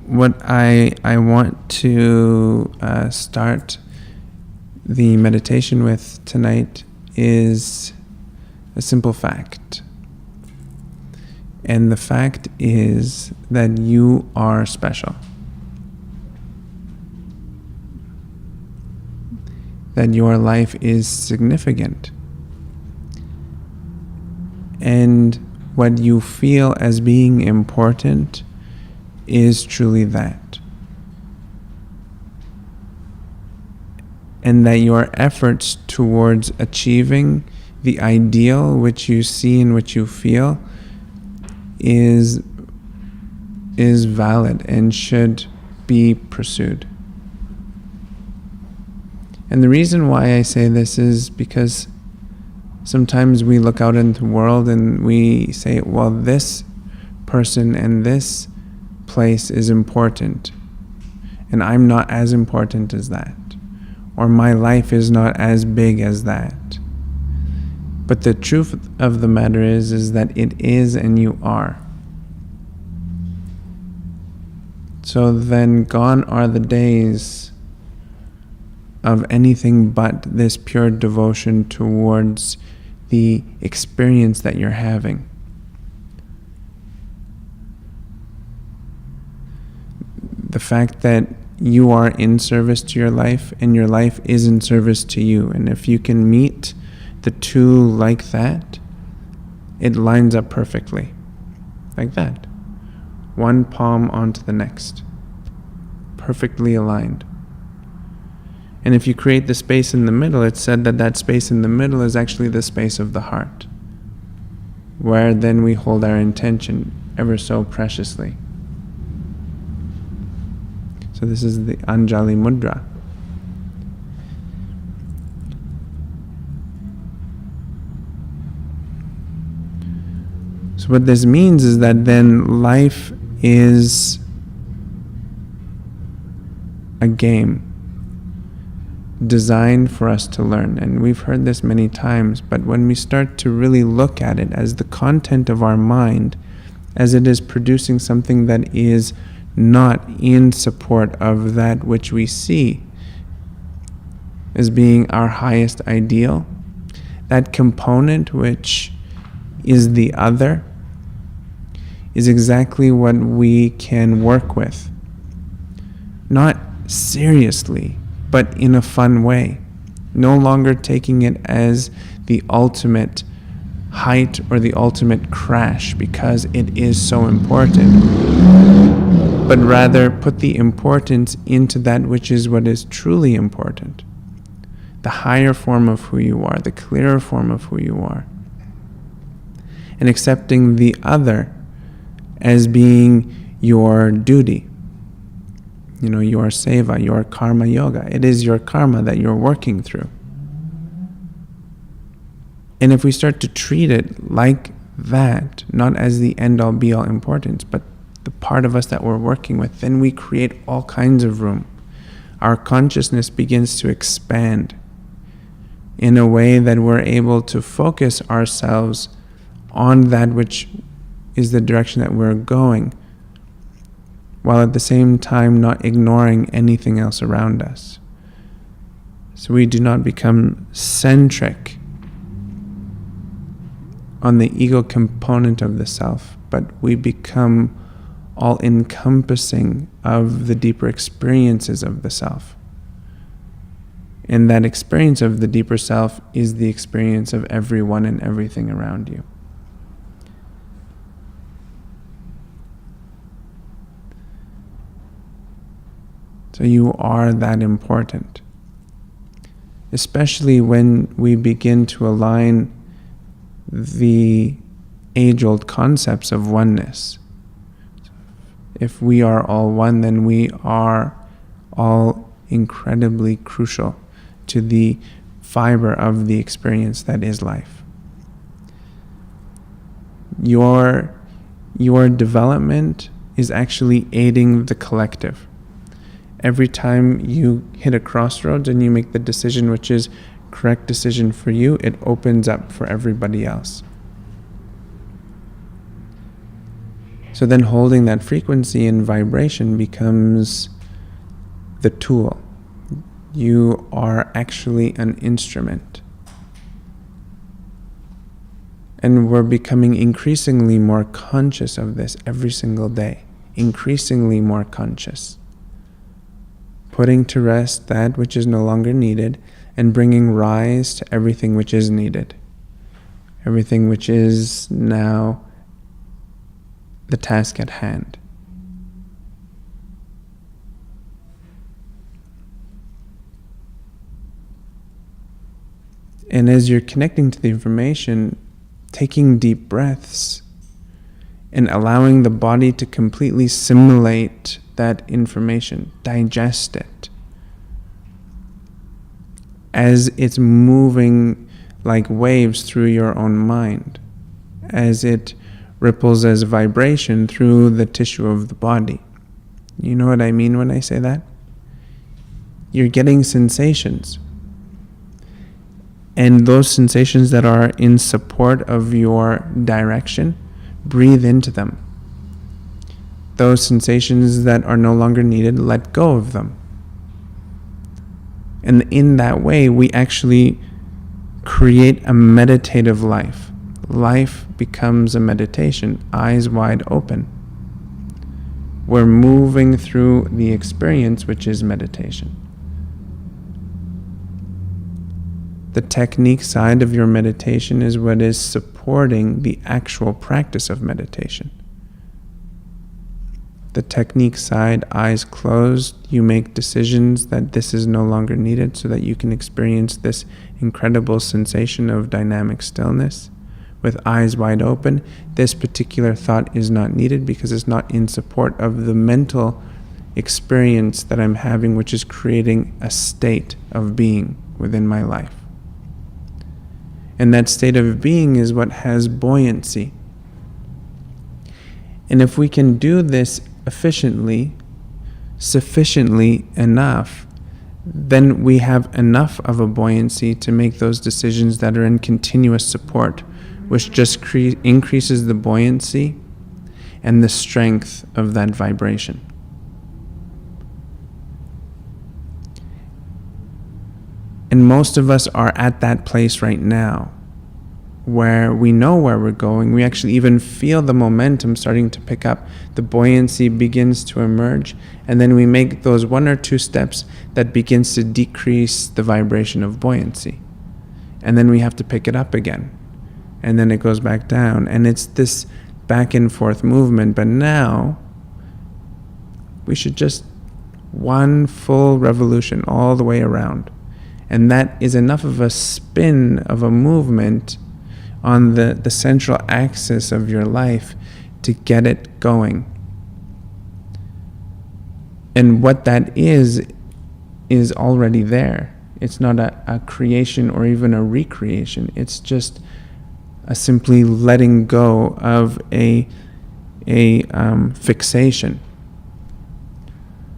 what I want to start the meditation with tonight is a simple fact. And the fact is that you are special. That your life is significant. And what you feel as being important is truly that. And that your efforts towards achieving the ideal which you see and which you feel is valid and should be pursued. And the reason why I say this is because sometimes we look out into the world and we say, well, this person and this place is important, and I'm not as important as that, or my life is not as big as that. But the truth of the matter is that it is, and you are. So then gone are the days of anything but this pure devotion towards the experience that you're having. The fact that you are in service to your life and your life is in service to you. And if you can meet the two like that, it lines up perfectly. Like that. One palm onto the next. Perfectly aligned. And if you create the space in the middle, it's said that that space in the middle is actually the space of the heart, where then we hold our intention ever so preciously. So this is the Anjali Mudra. So what this means is that then life is a game designed for us to learn. And we've heard this many times, but when we start to really look at it as the content of our mind, as it is producing something that is not in support of that which we see as being our highest ideal, that component which is the other is exactly what we can work with. Not seriously, but in a fun way. No longer taking it as the ultimate height or the ultimate crash because it is so important, but rather put the importance into that which is what is truly important. The higher form of who you are, the clearer form of who you are. And accepting the other as being your duty. Your seva, your karma yoga. It is your karma that you're working through. And if we start to treat it like that, not as the end-all be-all importance, but the part of us that we're working with, then we create all kinds of room. Our consciousness begins to expand in a way that we're able to focus ourselves on that which is the direction that we're going, while at the same time not ignoring anything else around us. So we do not become centric on the ego component of the self, but we become all-encompassing of the deeper experiences of the self. And that experience of the deeper self is the experience of everyone and everything around you. So you are that important. Especially when we begin to align the age-old concepts of oneness. If we are all one, then we are all incredibly crucial to the fiber of the experience that is life. Your development is actually aiding the collective. Every time you hit a crossroads and you make the decision which is correct decision for you, it opens up for everybody else. So then holding that frequency and vibration becomes the tool. You are actually an instrument. And we're becoming increasingly more conscious of this every single day. Increasingly more conscious. Putting to rest that which is no longer needed and bringing rise to everything which is needed. Everything which is now the task at hand. And as you're connecting to the information, taking deep breaths and allowing the body to completely simulate that information, digest it, as it's moving like waves through your own mind, as it ripples as vibration through the tissue of the body. You know what I mean when I say that? You're getting sensations. And those sensations that are in support of your direction, breathe into them. Those sensations that are no longer needed, let go of them. And in that way, we actually create a meditative life. Life becomes a meditation, eyes wide open. We're moving through the experience, which is meditation. The technique side of your meditation is what is supporting the actual practice of meditation. The technique side, eyes closed, you make decisions that this is no longer needed so that you can experience this incredible sensation of dynamic stillness. With eyes wide open, this particular thought is not needed because it's not in support of the mental experience that I'm having, which is creating a state of being within my life. And that state of being is what has buoyancy. And if we can do this efficiently, sufficiently enough, then we have enough of a buoyancy to make those decisions that are in continuous support, which just increases the buoyancy and the strength of that vibration. And most of us are at that place right now, where we know where we're going. We actually even feel the momentum starting to pick up. The buoyancy begins to emerge, and then we make those one or two steps that begins to decrease the vibration of buoyancy. And then we have to pick it up again. And then it goes back down. And it's this back and forth movement. But now, we should just one full revolution all the way around. And that is enough of a spin of a movement on the central axis of your life to get it going. And what that is already there. It's not a creation or even a recreation. It's just a simply letting go of a fixation.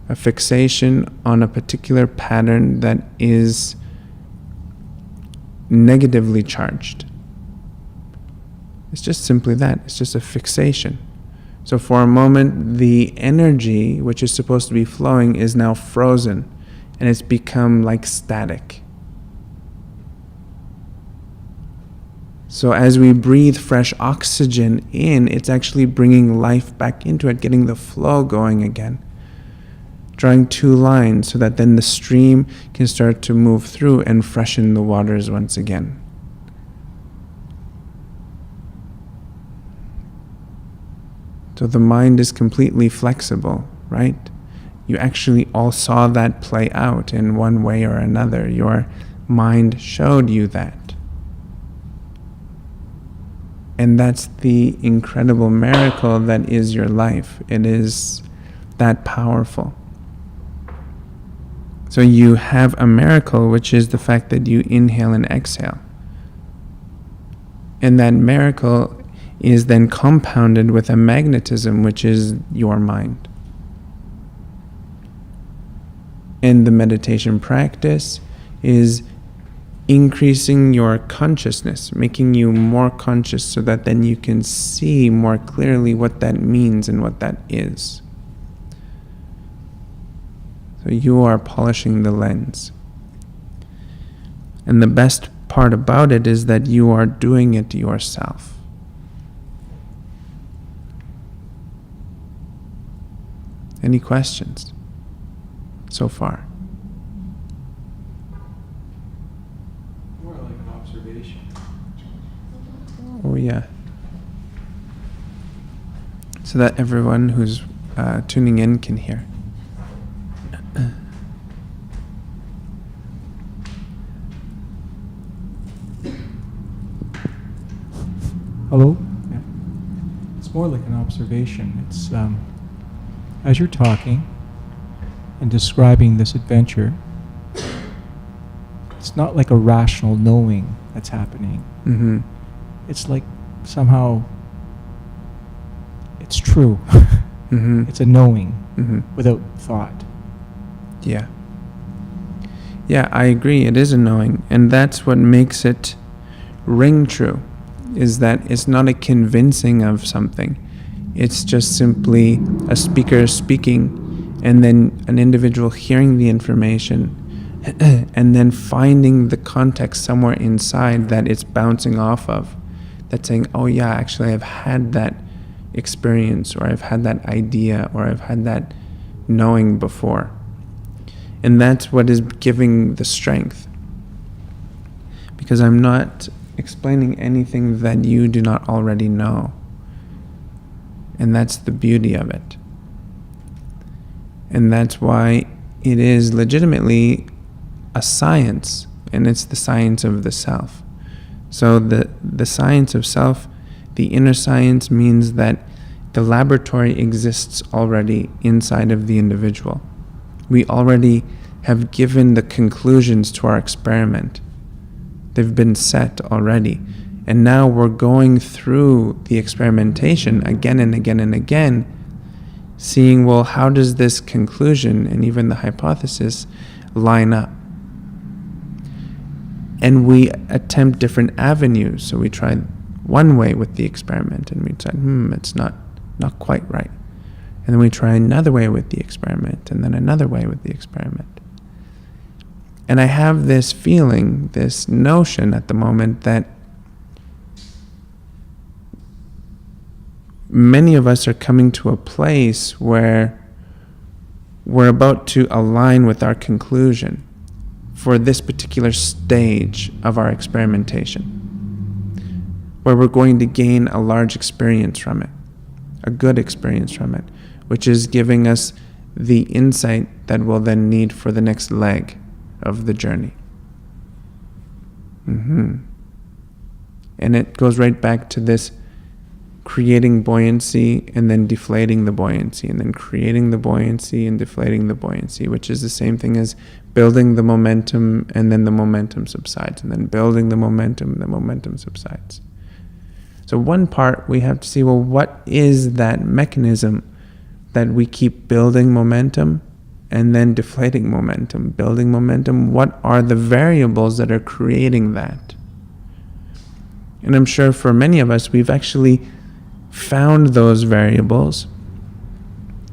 A fixation on a particular pattern that is negatively charged. It's just simply that. It's just a fixation. So for a moment, the energy which is supposed to be flowing is now frozen, and it's become like static. So as we breathe fresh oxygen in, it's actually bringing life back into it, getting the flow going again. Drawing two lines so that then the stream can start to move through and freshen the waters once again. So the mind is completely flexible, right? You actually all saw that play out in one way or another. Your mind showed you that. And that's the incredible miracle that is your life. It is that powerful. So you have a miracle, which is the fact that you inhale and exhale. And that miracle is then compounded with a magnetism, which is your mind. And the meditation practice is increasing your consciousness, making you more conscious so that then you can see more clearly what that means and what that is. So you are polishing the lens. And the best part about it is that you are doing it yourself. Any questions so far? More like an observation. Oh yeah. So that everyone who's tuning in can hear. Hello? Yeah. It's more like an observation. It's as you're talking and describing this adventure, it's not like a rational knowing that's happening. Mm-hmm. It's like somehow it's true. Mm-hmm. It's a knowing Mm-hmm. without thought. Yeah. Yeah, I agree. It is a knowing. And that's what makes it ring true, is that it's not a convincing of something. It's just simply a speaker speaking and then an individual hearing the information and then finding the context somewhere inside that it's bouncing off of. That's saying, oh yeah, actually I've had that experience, or I've had that idea, or I've had that knowing before. And that's what is giving the strength. Because I'm not explaining anything that you do not already know. And that's the beauty of it. And that's why it is legitimately a science, and it's the science of the self. So the science of self, the inner science, means that the laboratory exists already inside of the individual. We already have given the conclusions to our experiment. They've been set already. And now we're going through the experimentation again and again and again, seeing, well, how does this conclusion and even the hypothesis line up? And we attempt different avenues. So we try one way with the experiment and we decide, it's not quite right. And then we try another way with the experiment, and then another way with the experiment. And I have this feeling, this notion at the moment that many of us are coming to a place where we're about to align with our conclusion for this particular stage of our experimentation, where we're going to gain a large experience from it, a good experience from it, which is giving us the insight that we'll then need for the next leg of the journey. And it goes right back to this creating buoyancy and then deflating the buoyancy, and then creating the buoyancy and deflating the buoyancy, which is the same thing as building the momentum, and then the momentum subsides, and then building the momentum subsides. So one part, we have to see, well, what is that mechanism that we keep building momentum and then deflating momentum, building momentum? What are the variables that are creating that? And I'm sure for many of us, we've actually found those variables.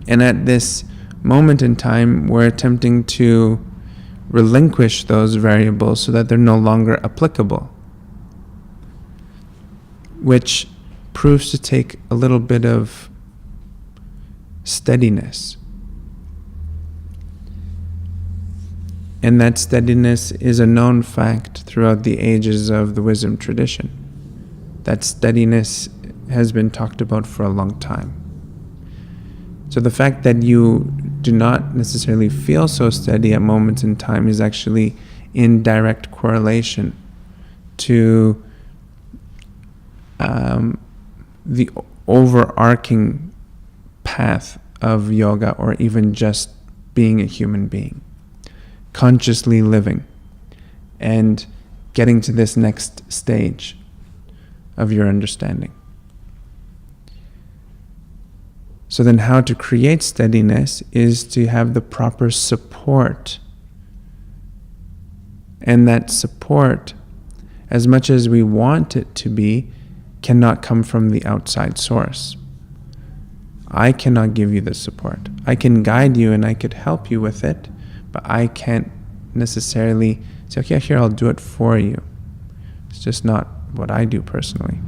And at this moment in time, we're attempting to relinquish those variables so that they're no longer applicable, which proves to take a little bit of steadiness. And that steadiness is a known fact throughout the ages of the wisdom tradition. That steadiness has been talked about for a long time. So the fact that you do not necessarily feel so steady at moments in time is actually in direct correlation to the overarching path of yoga, or even just being a human being, consciously living and getting to this next stage of your understanding. So then how to create steadiness is to have the proper support And that support, as much as we want it to be, cannot come from the outside source. I cannot give you the support. I can guide you and I could help you with it, but I can't necessarily say, okay, here, I'll do it for you. It's just not what I do personally.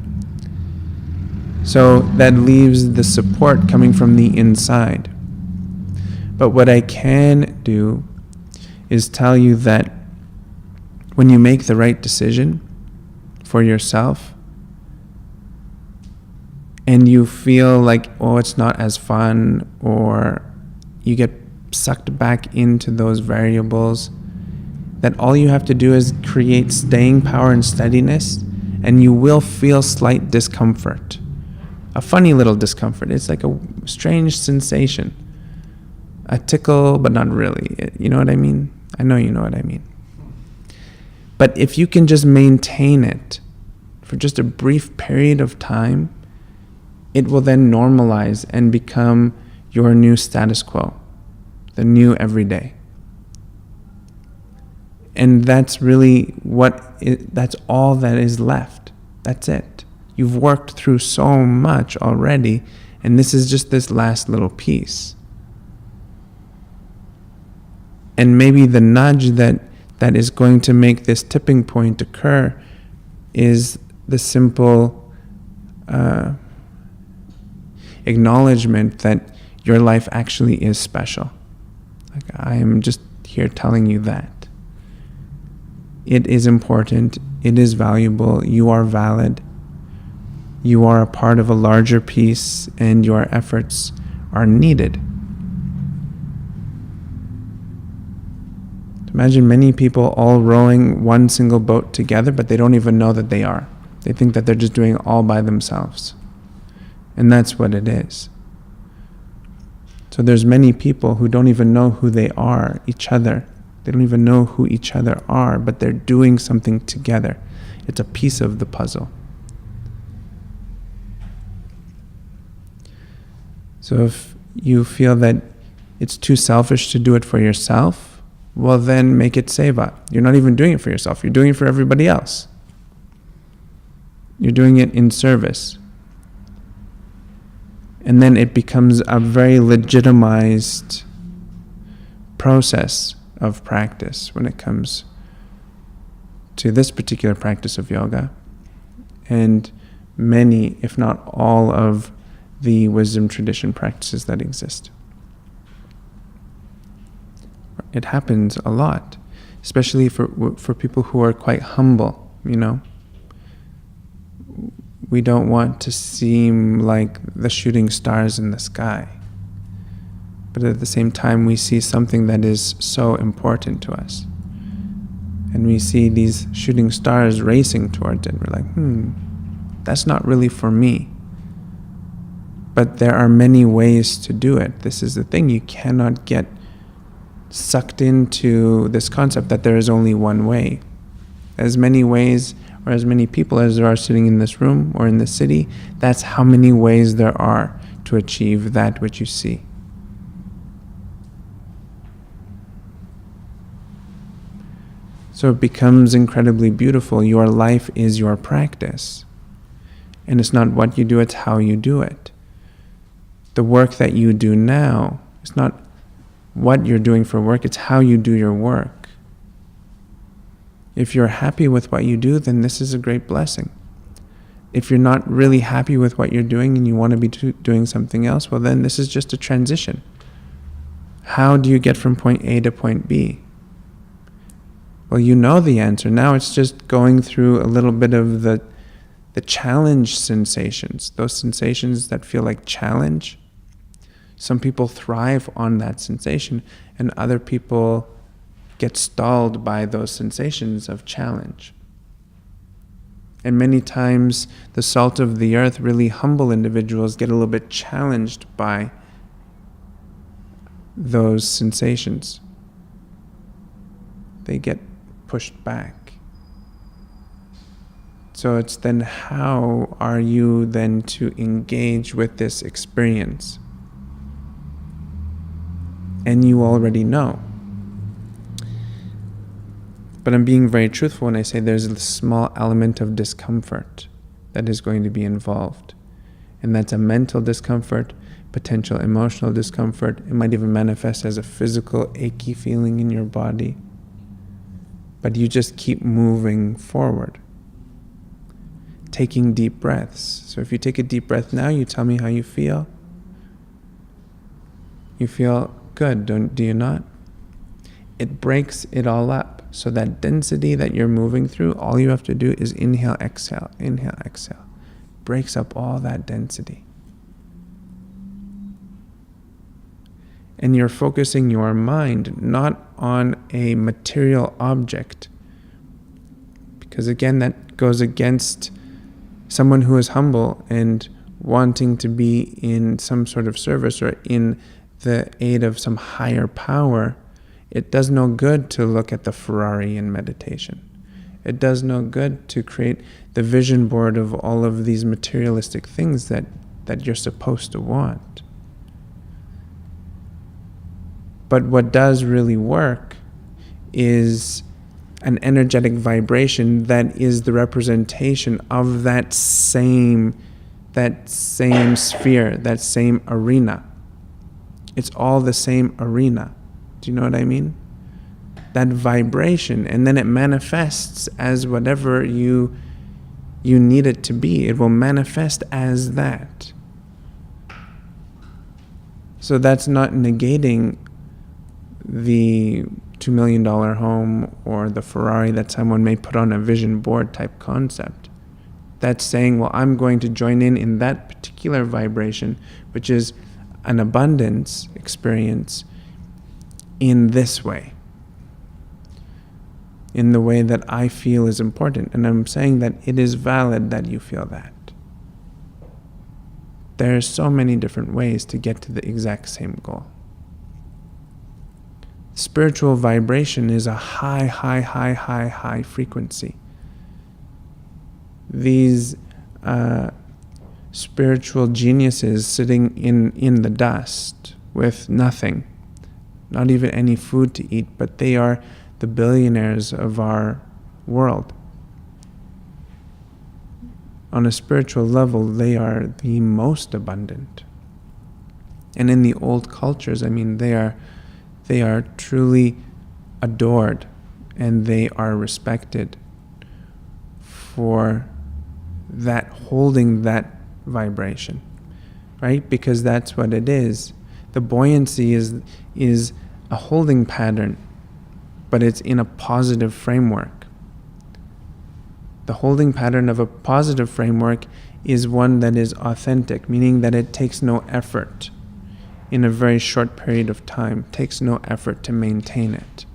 So that leaves the support coming from the inside. But what I can do is tell you that when you make the right decision for yourself and you feel like, oh, it's not as fun, or you get sucked back into those variables, that all you have to do is create staying power and steadiness, and you will feel slight discomfort. A funny little discomfort. It's like a strange sensation. A tickle, but not really. You know what I mean? I know you know what I mean. But if you can just maintain it for just a brief period of time, it will then normalize and become your new status quo, the new everyday. And that's really that's all that is left. That's it. You've worked through so much already, and this is just this last little piece. And maybe the nudge that is going to make this tipping point occur is the simple acknowledgement that your life actually is special. Like, I am just here telling you that. It is important. It is valuable. You are valid. You are a part of a larger piece, and your efforts are needed. Imagine many people all rowing one single boat together, but they don't even know that they are. They think that they're just doing it all by themselves. And that's what it is. So there's many people who don't even know who they are, each other. They don't even know who each other are, but they're doing something together. It's a piece of the puzzle. So if you feel that it's too selfish to do it for yourself, well, then make it seva. You're not even doing it for yourself. You're doing it for everybody else. You're doing it in service. And then it becomes a very legitimized process of practice when it comes to this particular practice of yoga, and many, if not all, of the wisdom tradition practices that exist. It happens a lot, especially for people who are quite humble, you know. We don't want to seem like the shooting stars in the sky. But at the same time, we see something that is so important to us. And we see these shooting stars racing towards it. We're like, that's not really for me. But there are many ways to do it. This is the thing. You cannot get sucked into this concept that there is only one way. As many ways or as many people as there are sitting in this room or in this city, that's how many ways there are to achieve that which you see. So it becomes incredibly beautiful. Your life is your practice. And it's not what you do, it's how you do it. The work that you do now, it's not what you're doing for work, it's how you do your work. If you're happy with what you do, then this is a great blessing. If you're not really happy with what you're doing and you want to be doing something else, well, then this is just a transition. How do you get from point A to point B? Well, you know the answer. Now it's just going through a little bit of the challenge sensations, those sensations that feel like challenge. Some people thrive on that sensation, and other people get stalled by those sensations of challenge. And many times, the salt of the earth, really humble individuals, get a little bit challenged by those sensations. They get pushed back. So it's then, how are you then to engage with this experience? And you already know. But I'm being very truthful when I say there's a small element of discomfort that is going to be involved. And that's a mental discomfort, potential emotional discomfort. It might even manifest as a physical achy feeling in your body. But you just keep moving forward. Taking deep breaths. So if you take a deep breath now, you tell me how you feel. You feel good, do you not? It breaks it all up. So that density that you're moving through, all you have to do is inhale, exhale, inhale, exhale. Breaks up all that density. And you're focusing your mind not on a material object. Because again, that goes against someone who is humble and wanting to be in some sort of service or in the aid of some higher power. It does no good to look at the Ferrari in meditation. It does no good to create the vision board of all of these materialistic things that you're supposed to want. But what does really work is an energetic vibration that is the representation of that same sphere, that same arena. It's all the same arena. Do you know what I mean? That vibration, and then it manifests as whatever you need it to be. It will manifest as that. So that's not negating the $2 million home or the Ferrari that someone may put on a vision board type concept. That's saying, well, I'm going to join in that particular vibration, which is an abundance experience in this way, in the way that I feel is important. And I'm saying that it is valid that you feel that. There are so many different ways to get to the exact same goal. Spiritual vibration is a high frequency. These spiritual geniuses sitting in the dust with nothing, not even any food to eat, but they are the billionaires of our world. On a spiritual level, they are the most abundant. And in the old cultures, I mean, they are truly adored and they are respected for that, holding that vibration, right? Because that's what it is. The buoyancy is a holding pattern, but it's in a positive framework. The holding pattern of a positive framework is one that is authentic, meaning that it takes no effort in a very short period of time, takes no effort to maintain it.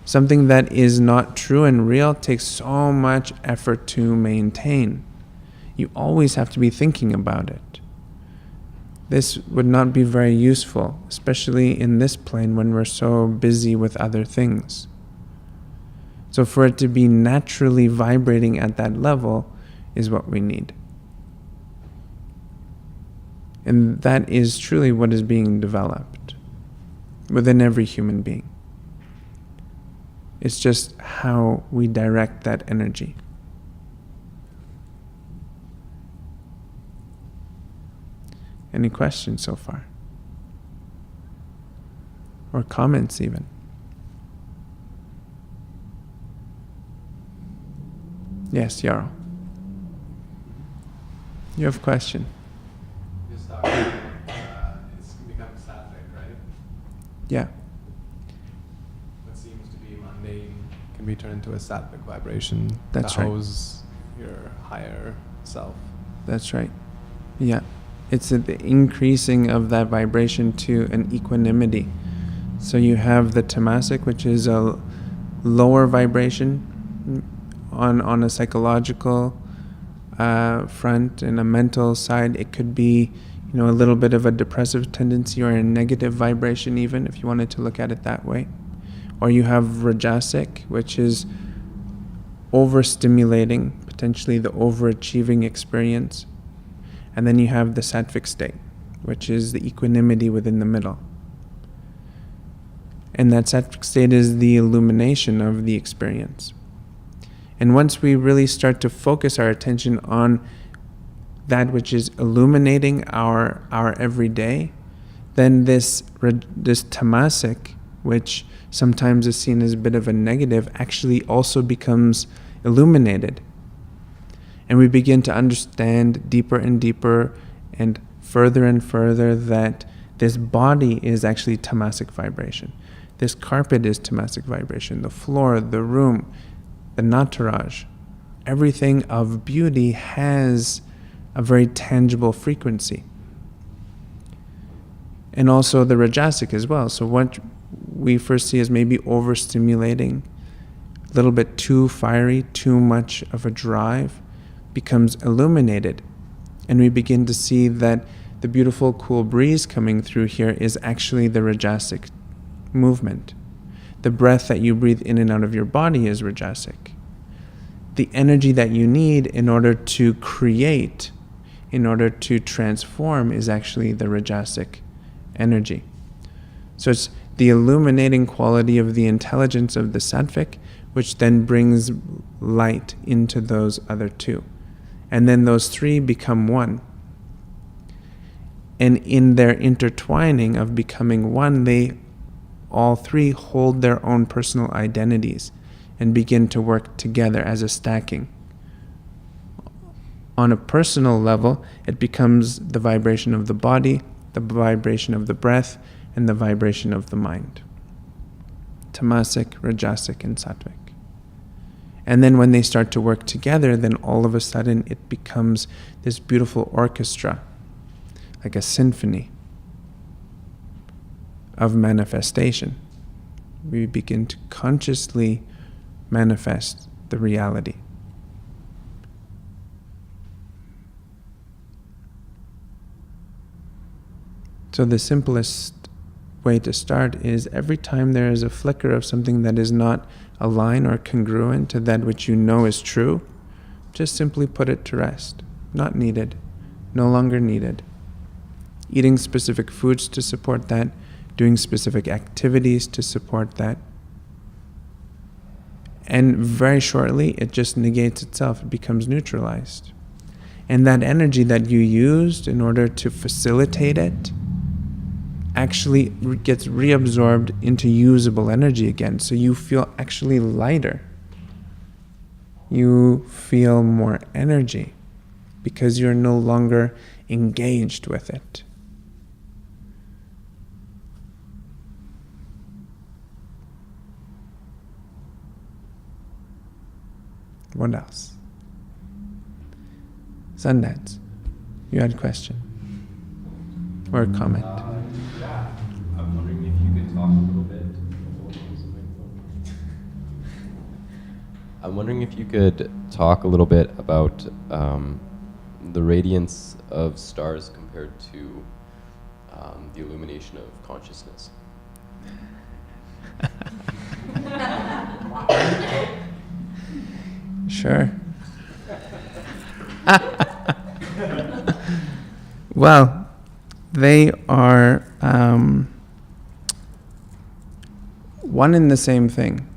Something that is not true and real takes so much effort to maintain. You always have to be thinking about it. This would not be very useful, especially in this plane when we're so busy with other things. So for it to be naturally vibrating at that level is what we need. And that is truly what is being developed within every human being. It's just how we direct that energy. Any questions so far? Or comments even? Yes, Yarrow. You have a question? Just talking, it's become sattvic, right? Yeah. What seems to be mundane can be turned into a sattvic vibration. That's that right. House your higher self. That's right. Yeah. It's the increasing of that vibration to an equanimity. So you have the tamasic, which is a lower vibration on a psychological front, and a mental side. It could be, a little bit of a depressive tendency or a negative vibration even, if you wanted to look at it that way. Or you have rajasic, which is overstimulating, potentially the overachieving experience. And then you have the sattvic state, which is the equanimity within the middle. And that sattvic state is the illumination of the experience. And once we really start to focus our attention on that which is illuminating our everyday, then this tamasic, which sometimes is seen as a bit of a negative, actually also becomes illuminated. And we begin to understand deeper and deeper and further that this body is actually tamasic vibration. This carpet is tamasic vibration. The floor, the room, the nataraj, everything of beauty has a very tangible frequency. And also the rajasic as well. So what we first see as maybe overstimulating, a little bit too fiery, too much of a drive, becomes illuminated. And we begin to see that the beautiful cool breeze coming through here is actually the rajasic movement. The breath that you breathe in and out of your body is rajasic. The energy that you need in order to create, in order to transform, is actually the rajasic energy. So it's the illuminating quality of the intelligence of the sattvic, which then brings light into those other two. And then those three become one. And in their intertwining of becoming one, they all three hold their own personal identities and begin to work together as a stacking. On a personal level, it becomes the vibration of the body, the vibration of the breath, and the vibration of the mind. Tamasic, rajasic, and sattvic. And then when they start to work together, then all of a sudden it becomes this beautiful orchestra, like a symphony of manifestation. We begin to consciously manifest the reality. So the simplest way to start is every time there is a flicker of something that is not aligned or congruent to that which you know is true, just simply put it to rest. Not needed, no longer needed. Eating specific foods to support that, doing specific activities to support that. And very shortly, it just negates itself. It becomes neutralized. And that energy that you used in order to facilitate it actually gets reabsorbed into usable energy again. So you feel actually lighter. You feel more energy because you're no longer engaged with it. What else? Sundance, you had a question or a comment? Yeah, I'm wondering if you could talk a little bit. I'm wondering if you could talk a little bit about the radiance of stars compared to the illumination of consciousness. Sure. Well, they are one and the same thing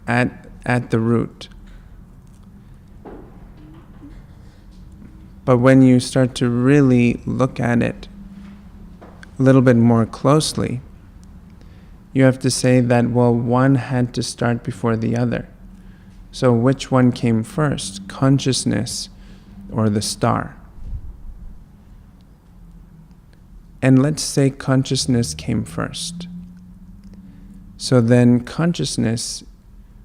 at the root. But when you start to really look at it a little bit more closely, you have to say that, well, one had to start before the other. So which one came first, consciousness or the star? And let's say consciousness came first. So then consciousness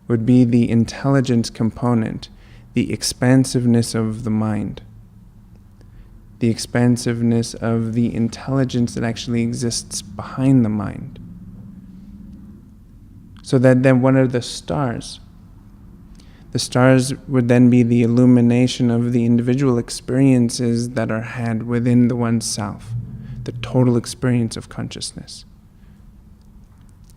would be the intelligence component, the expansiveness of the mind, the expansiveness of the intelligence that actually exists behind the mind. So that then what are the stars? The stars would then be the illumination of the individual experiences that are had within the oneself, the total experience of consciousness.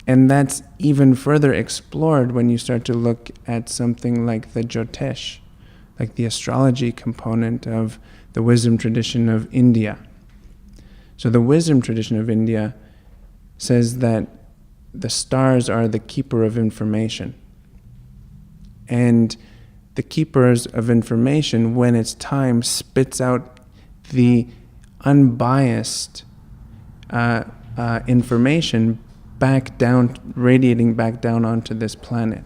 And that's even further explored when you start to look at something like the Jyotish, like the astrology component of the wisdom tradition of India. So the wisdom tradition of India says that the stars are the keeper of information. And the keepers of information, when it's time, spits out the unbiased information back down, radiating back down onto this planet.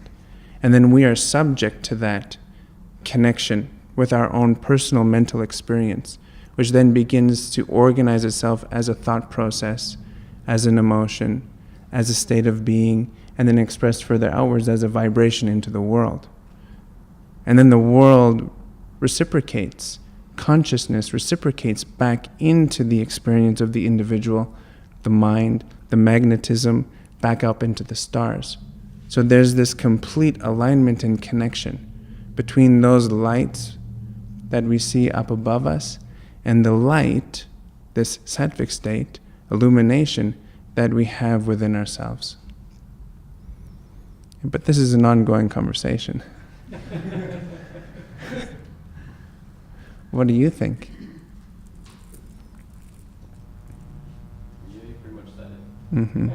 And then we are subject to that connection with our own personal mental experience, which then begins to organize itself as a thought process, as an emotion, as a state of being, and then expressed further outwards as a vibration into the world. And then the world reciprocates. Consciousness reciprocates back into the experience of the individual, the mind, the magnetism, back up into the stars. So there's this complete alignment and connection between those lights that we see up above us and the light, this sattvic state, illumination, that we have within ourselves. But this is an ongoing conversation. What do you think? Yeah, you pretty much said it. Mm-hmm.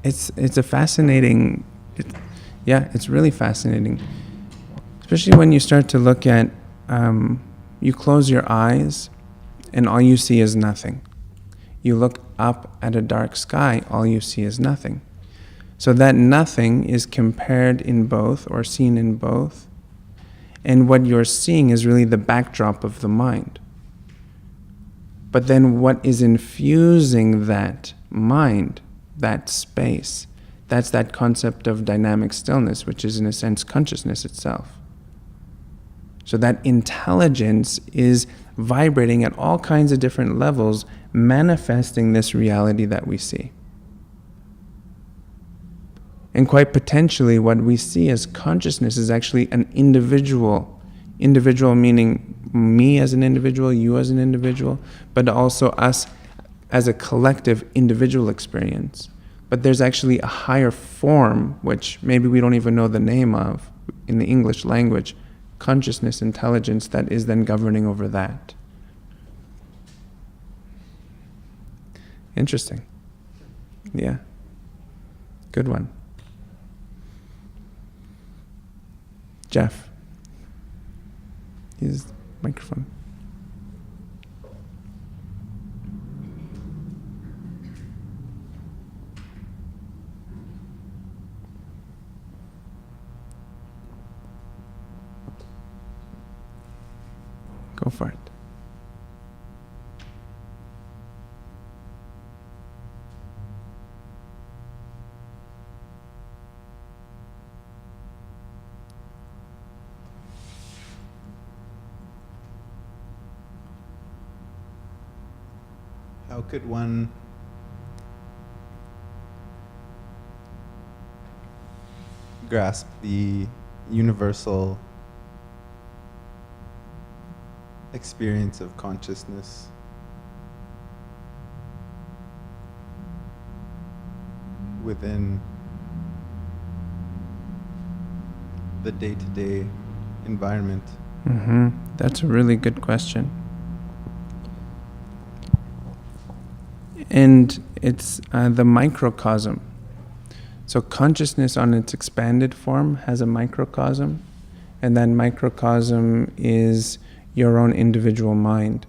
It's a fascinating, it's really fascinating. Especially when you start to look at, you close your eyes and all you see is nothing. You look up at a dark sky, all you see is nothing. So that nothing is compared in both or seen in both. And what you're seeing is really the backdrop of the mind. But then what is infusing that mind, that space, that's that concept of dynamic stillness, which is in a sense consciousness itself. So that intelligence is vibrating at all kinds of different levels, manifesting this reality that we see. And quite potentially what we see as consciousness is actually an individual meaning me as an individual, you as an individual, but also us as a collective individual experience. But there's actually a higher form, which maybe we don't even know the name of in the English language, consciousness, intelligence, that is then governing over that. Interesting. Yeah. Good one. Jeff. Use the microphone. Go for it. How could one grasp the universal experience of consciousness within the day-to-day environment? Mm-hmm. That's a really good question. And it's the microcosm. So consciousness on its expanded form has a microcosm, and that microcosm is your own individual mind.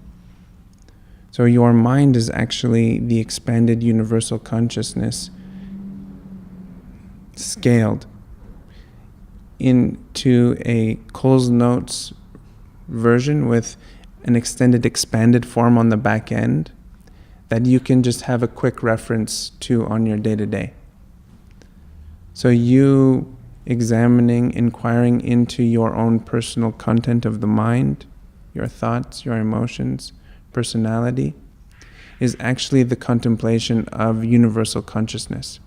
So your mind is actually the expanded universal consciousness scaled into a Coles Notes version with an extended expanded form on the back end that you can just have a quick reference to on your day-to-day. So you examining, inquiring into your own personal content of the mind, your thoughts, your emotions, personality, is actually the contemplation of universal consciousness.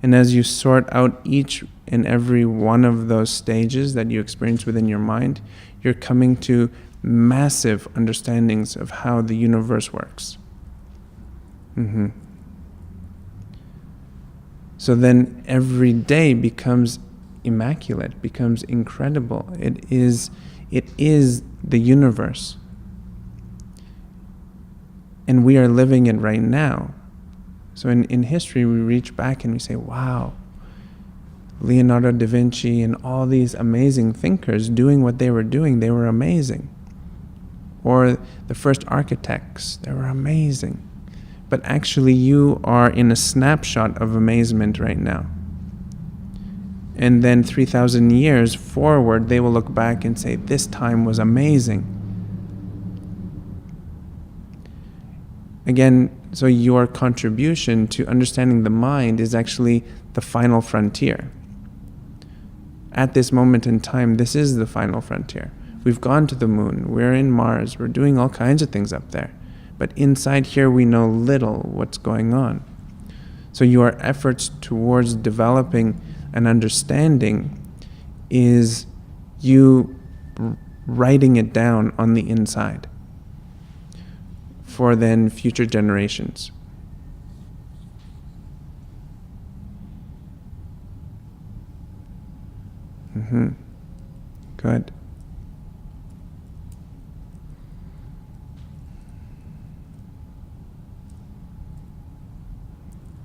And as you sort out each and every one of those stages that you experience within your mind, you're coming to massive understandings of how the universe works. Mm-hmm. So then every day becomes immaculate, becomes incredible. It is the universe. And we are living it right now. So in history, we reach back and we say, wow, Leonardo da Vinci and all these amazing thinkers doing what they were amazing. Or the first architects, they were amazing. But actually you are in a snapshot of amazement right now. And then 3,000 years forward, they will look back and say, this time was amazing. Again, so your contribution to understanding the mind is actually the final frontier. At this moment in time, this is the final frontier. We've gone to the moon, we're in Mars, we're doing all kinds of things up there. But inside here, we know little what's going on. So your efforts towards developing an understanding is you writing it down on the inside for then future generations. Good.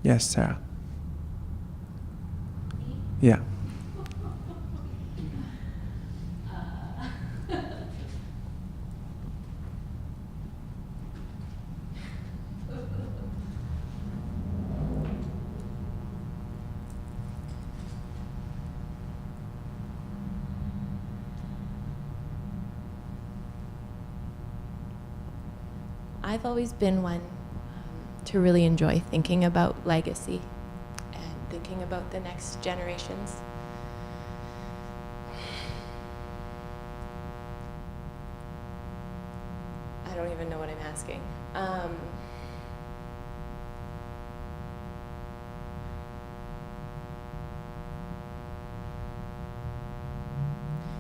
Yes, Sarah. Yeah. I've always been one to really enjoy thinking about legacy and thinking about the next generations. I don't even know what I'm asking.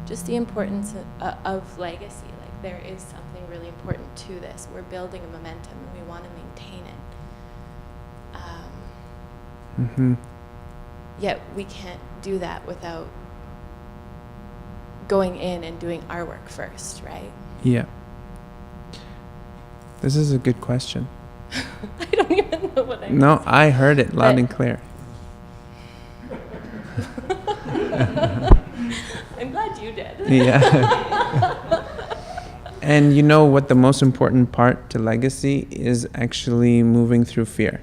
Just the importance of legacy. Like, there is something really important to this. We're building a momentum and we want to maintain it. Yet we can't do that without going in and doing our work first, right? Yeah. This is a good question. I don't even know what I'm No, I heard it loud and clear. I'm glad you did. Yeah. And you know what the most important part to legacy is actually moving through fear.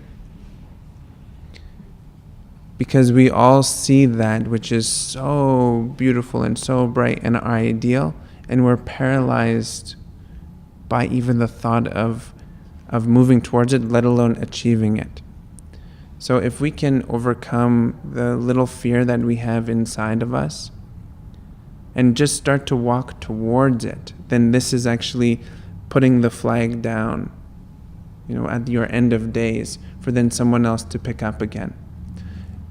Because we all see that which is so beautiful and so bright and our ideal, and we're paralyzed by even the thought of moving towards it, let alone achieving it. So if we can overcome the little fear that we have inside of us and just start to walk towards it, then this is actually putting the flag down, at your end of days for then someone else to pick up again.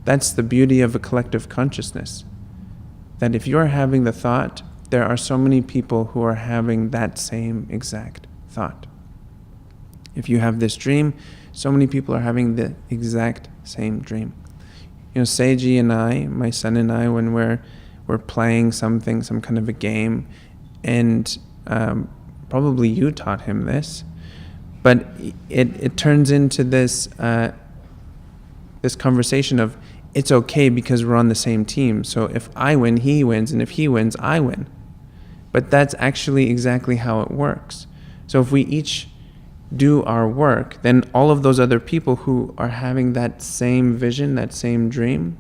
That's the beauty of a collective consciousness. That if you're having the thought, there are so many people who are having that same exact thought. If you have this dream, so many people are having the exact same dream. Seiji and I, my son and I, when we're playing something, some kind of a game, and probably you taught him this, but it turns into this this conversation of, it's okay because we're on the same team. So if I win, he wins, and if he wins, I win. But that's actually exactly how it works. So if we each do our work, then all of those other people who are having that same vision, that same dream,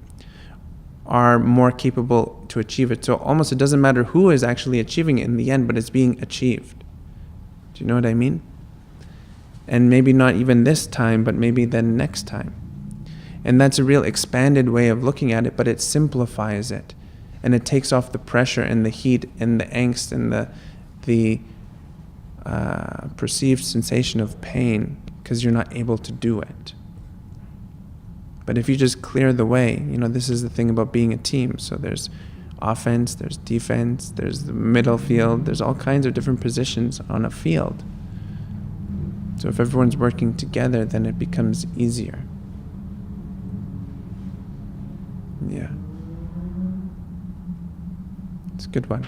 are more capable to achieve it. So almost it doesn't matter who is actually achieving it in the end, but it's being achieved. Do you know what I mean? And maybe not even this time, but maybe then next time. And that's a real expanded way of looking at it, but it simplifies it. And it takes off the pressure and the heat and the angst and the perceived sensation of pain because you're not able to do it. But if you just clear the way, this is the thing about being a team. So there's offense, there's defense, there's the middle field, there's all kinds of different positions on a field. So if everyone's working together, then it becomes easier. Yeah. It's a good one.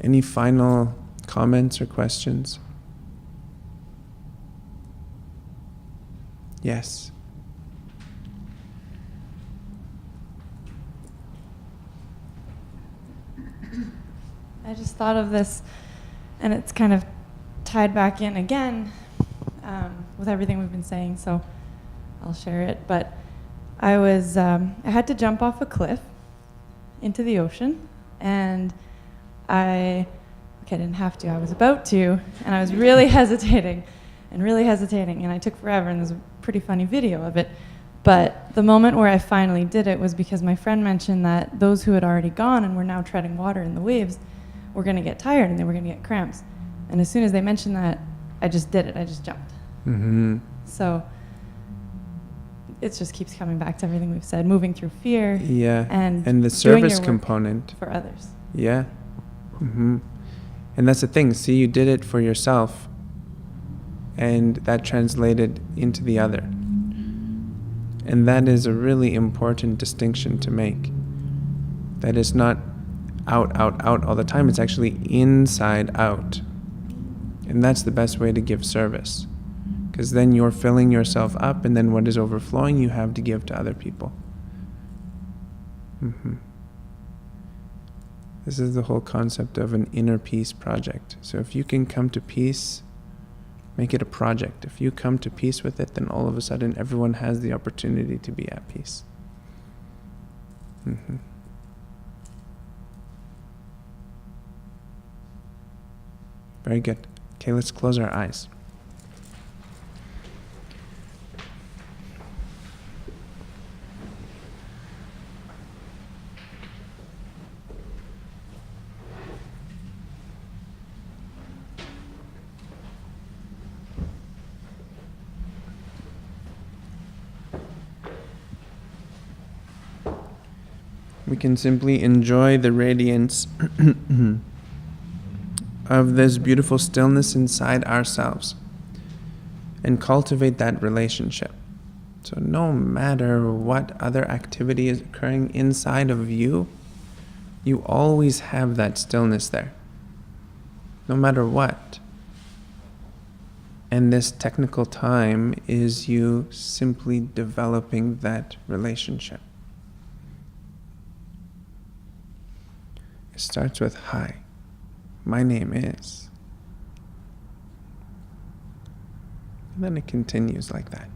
Any final comments or questions? Yes. I just thought of this, and it's kind of tied back in again with everything we've been saying, so I'll share it. But I had to jump off a cliff into the ocean, and I didn't have to, I was about to, and I was really hesitating, and I took forever, and there's a pretty funny video of it. But the moment where I finally did it was because my friend mentioned that those who had already gone and were now treading water in the waves were going to get tired and they were going to get cramps. And as soon as they mentioned that, I just did it. I just jumped. Mm-hmm. So it just keeps coming back to everything we've said, moving through fear. Yeah. And the doing service your work component. for others. Yeah. Mm-hmm. And that's the thing. See, you did it for yourself, and that translated into the other. And that is a really important distinction to make. That is not out, out, out all the time. It's actually inside out. And that's the best way to give service. Because then you're filling yourself up, and then what is overflowing you have to give to other people. Mm-hmm. This is the whole concept of an inner peace project. So if you can come to peace, make it a project. If you come to peace with it, then all of a sudden everyone has the opportunity to be at peace. Mm-hmm. Very good. Okay, let's close our eyes. We can simply enjoy the radiance of this beautiful stillness inside ourselves and cultivate that relationship. So no matter what other activity is occurring inside of you, you always have that stillness there. No matter what. And this technical time is you simply developing that relationship. It starts with, hi, my name is. And then it continues like that.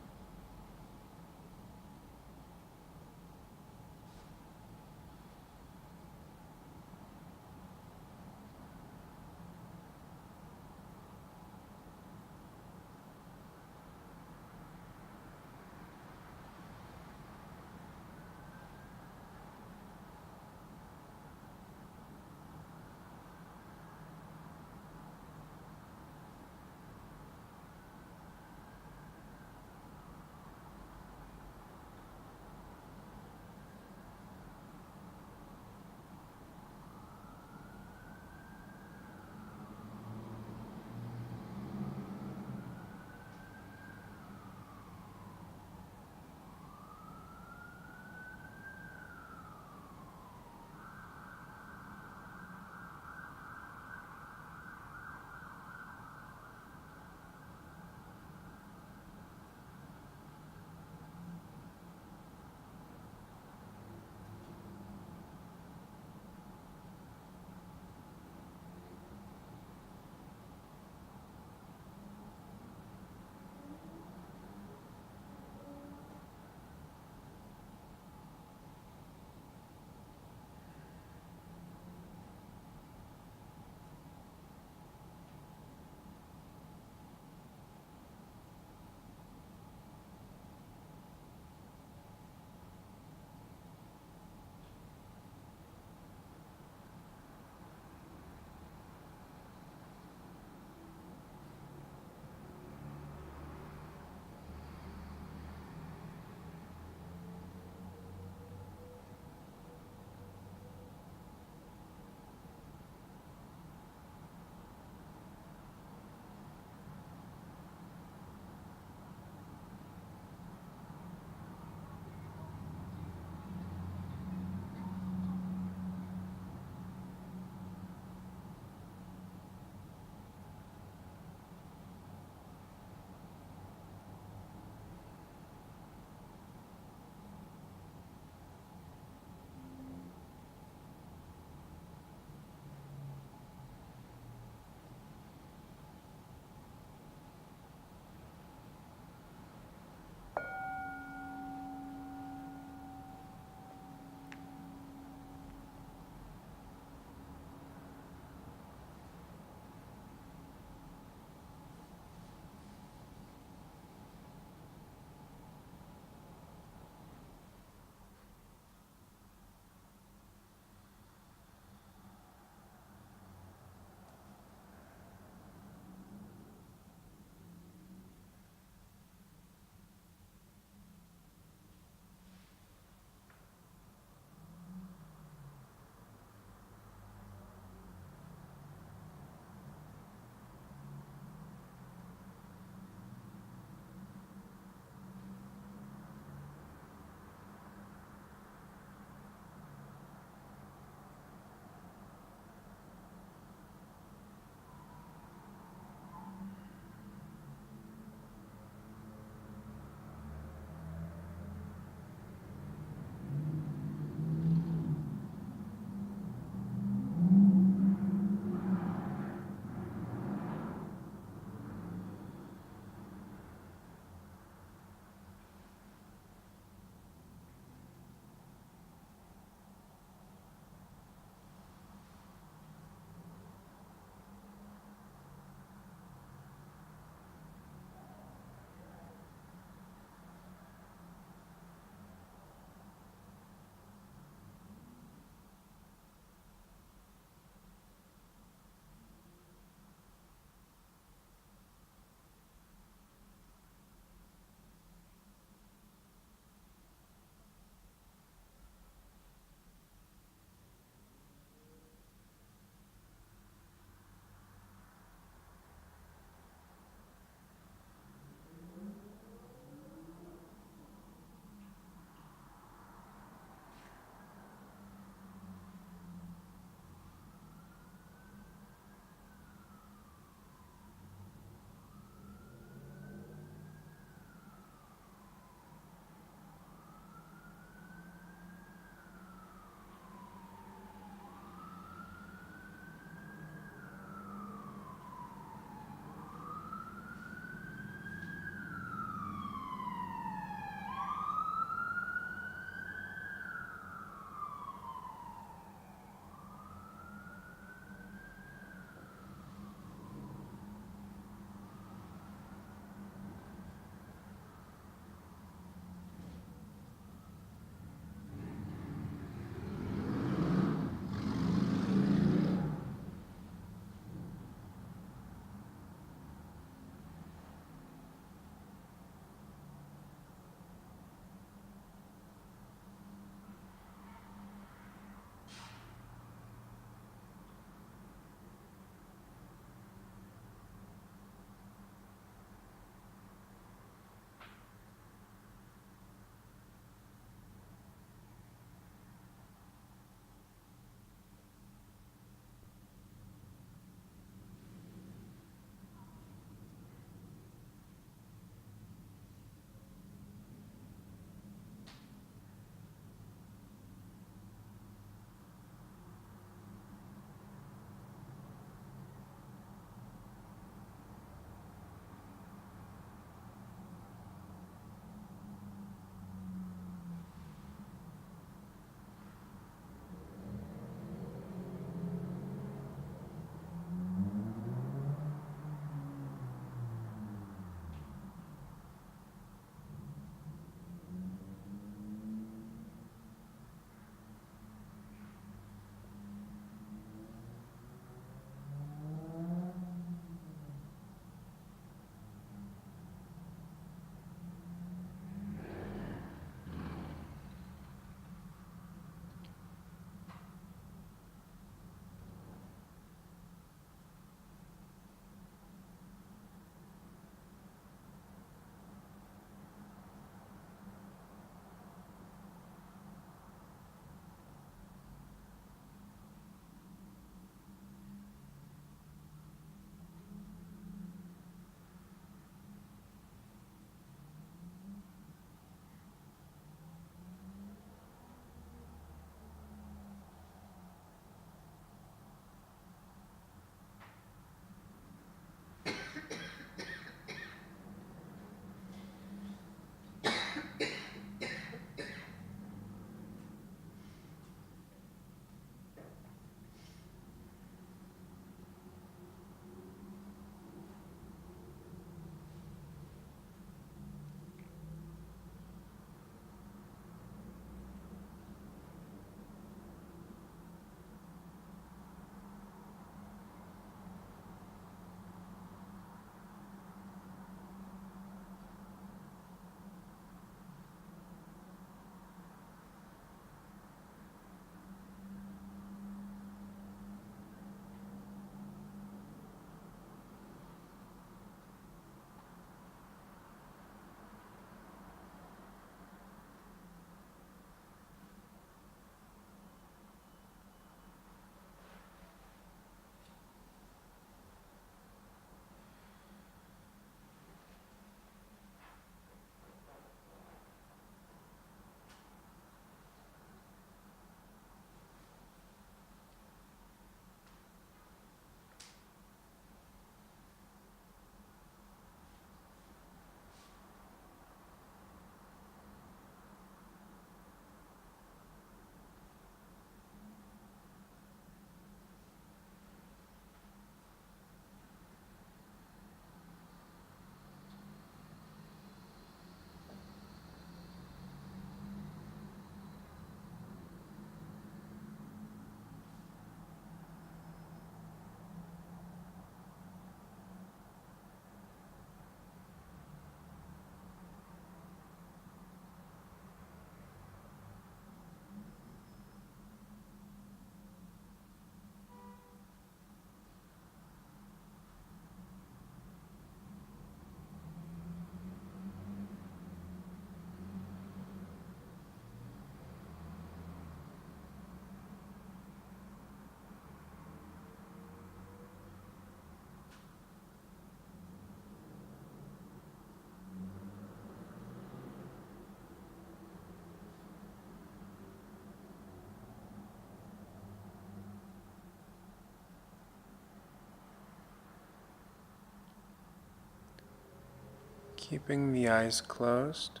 Keeping the eyes closed,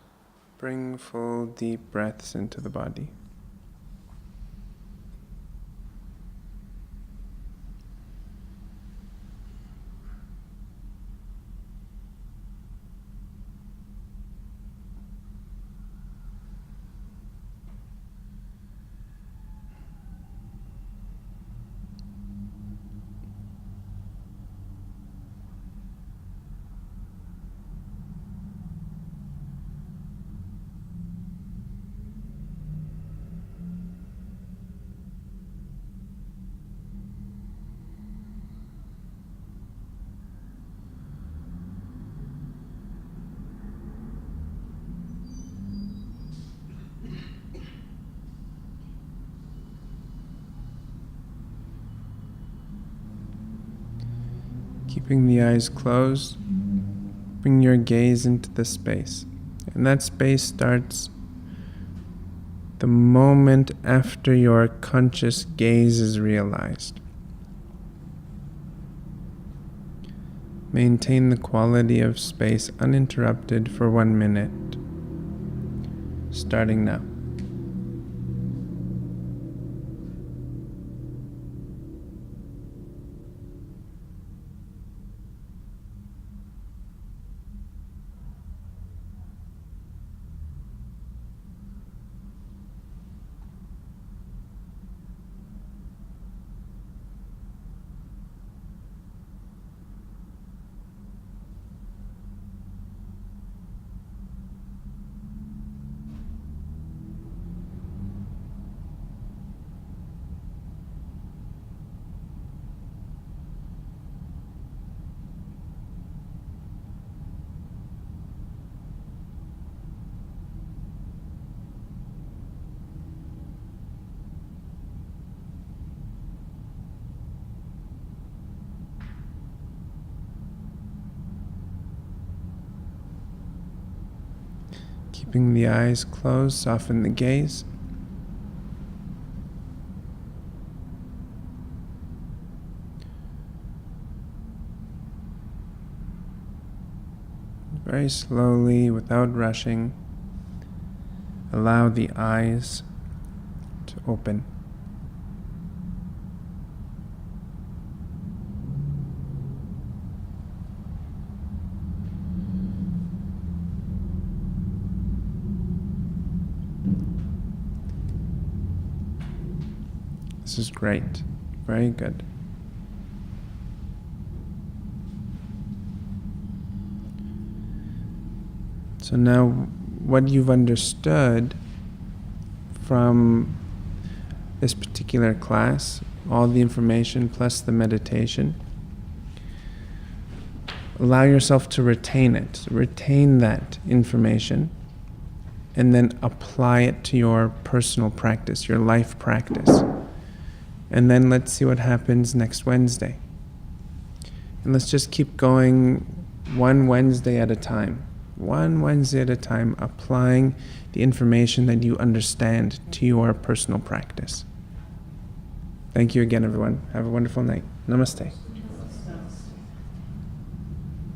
bring full deep breaths into the body. Keeping the eyes closed, bring your gaze into the space. And that space starts the moment after your conscious gaze is realized. Maintain the quality of space uninterrupted for 1 minute, starting now. Keeping the eyes closed, soften the gaze. Very slowly, without rushing, allow the eyes to open. This is great. Very good. So now what you've understood from this particular class, all the information plus the meditation, allow yourself to retain it. Retain that information and then apply it to your personal practice, your life practice. And then let's see what happens next Wednesday. And let's just keep going one Wednesday at a time. One Wednesday at a time, applying the information that you understand to your personal practice. Thank you again, everyone. Have a wonderful night. Namaste.